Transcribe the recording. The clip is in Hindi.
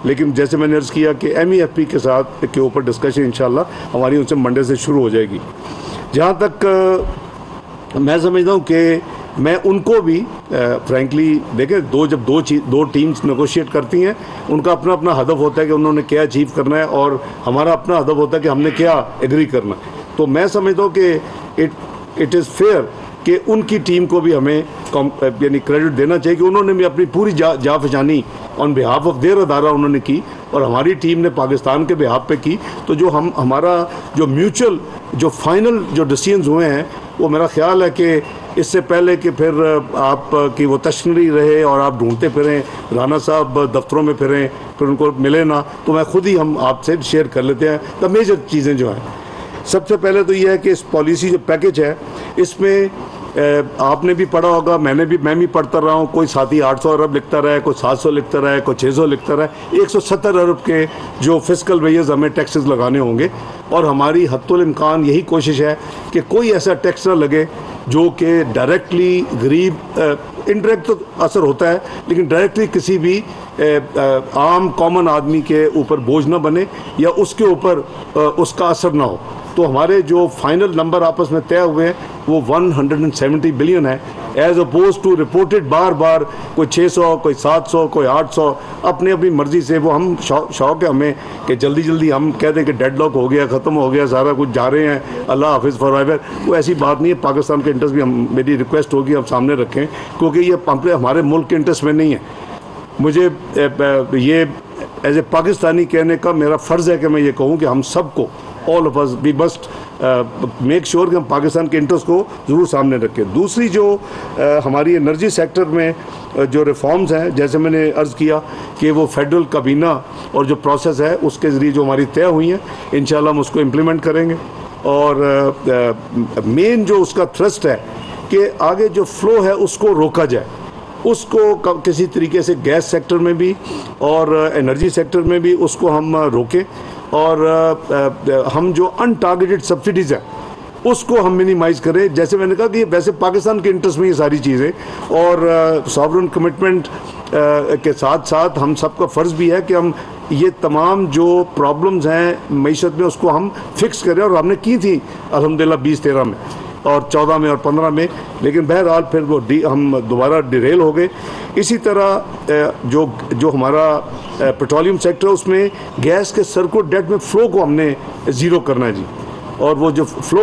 लेकिन जैसे मैंने अर्ज़ किया कि MEFP के साथ के ऊपर डिस्कशन इंशाल्लाह हमारी उनसे मंडे से शुरू हो जाएगी। जहाँ तक मैं समझता हूँ कि मैं उनको भी फ्रैंकली देखें, जब दो टीम्स नेगोशिएट करती हैं, उनका अपना अपना हदफ होता है कि उन्होंने क्या अचीव करना है और हमारा अपना हदफ होता है कि हमने क्या एग्री करना है। तो मैं समझता हूँ कि इट इज़ फेयर कि उनकी टीम को भी हमें यानी क्रेडिट देना चाहिए कि उन्होंने भी अपनी पूरी जाफशानी ऑन बिहाफ ऑफ देयर अदारा उन्होंने की और हमारी टीम ने पाकिस्तान के बिहाफ पे की। तो जो हमारा जो म्यूचुअल जो फाइनल जो डिसीजंस हुए हैं, वो मेरा ख्याल है कि इससे पहले कि फिर आप की वो तशनरी रहे और आप ढूंढते फिरें, राना साहब दफ्तरों में फिरें, फिर उनको मिले ना, तो मैं खुद ही हम आपसे शेयर कर लेते हैं द मेजर चीज़ें जो हैं। सबसे पहले तो ये है कि इस पॉलिसी जो पैकेज है, इसमें आपने भी पढ़ा होगा, मैं भी पढ़ता रहा हूँ, कोई साथी 800 अरब लिखता रहा है, कोई 700 लिखता रहा है, कोई 600 लिखता रहा है। 170 अरब के जो फिस्कल वेजेस हमें टैक्सेस लगाने होंगे और हमारी हद्दुल इम्कान यही कोशिश है कि कोई ऐसा टैक्स ना लगे जो कि डायरेक्टली गरीब, इनडायरेक्ट तो असर होता है लेकिन डायरेक्टली किसी भी आम कॉमन आदमी के ऊपर बोझ ना बने या उसके ऊपर उसका असर ना हो। तो हमारे जो फाइनल नंबर आपस में तय हुए हैं वो 170 बिलियन है, एज अपोज टू रिपोर्टेड बार बार कोई 600, कोई 700, कोई 800, अपनी अपनी मर्जी से। वो हम शौक है हमें कि जल्दी जल्दी हम कह दें कि डेडलॉक हो गया, ख़त्म हो गया, सारा कुछ जा रहे हैं, अल्लाह हाफिज़ फॉरएवर। वो ऐसी बात नहीं है। पाकिस्तान के इंटरेस्ट भी मेरी रिक्वेस्ट होगी आप सामने रखें, क्योंकि ये हमारे मुल्क के इंटरेस्ट में नहीं है। मुझे ये एज ए पाकिस्तानी कहने का मेरा फ़र्ज़ है कि मैं ये कहूँ कि हम सबको, all of us, we must make sure कि हम पाकिस्तान के इंटरेस्ट को ज़रूर सामने रखें। दूसरी जो हमारी एनर्जी सेक्टर में जो रिफॉर्म्स हैं, जैसे मैंने अर्ज़ किया कि वो फेडरल काबीना और जो प्रोसेस है उसके ज़रिए जो हमारी तय हुई हैं, इंशाल्लाह हम उसको इम्प्लीमेंट करेंगे। और मेन जो उसका थ्रस्ट है कि आगे जो फ़्लो है उसको रोका जाए, उसको किसी तरीके से गैस सेक्टर में भी और एनर्जी सेक्टर में भी उसको हम रोकें और हम जो अनटारगेटेड सब्सिडीज़ हैं उसको हम मिनिमाइज़ करें। जैसे मैंने कहा कि ये वैसे पाकिस्तान के इंटरेस्ट में ये सारी चीज़ें, और सॉवरेन कमिटमेंट के साथ साथ हम सबका फ़र्ज़ भी है कि हम ये तमाम जो प्रॉब्लम्स हैं मईशत में उसको हम फिक्स करें। और हमने की थी अल्हम्दुलिल्लाह 2013 में और 14 में और 15 में, लेकिन बहरहाल फिर वो हम दोबारा डिरेल हो गए। इसी तरह जो हमारा पेट्रोलियम सेक्टर है उसमें गैस के सर्कुलर डेट में फ़्लो को हमने ज़ीरो करना है जी, और वो जो फ़्लो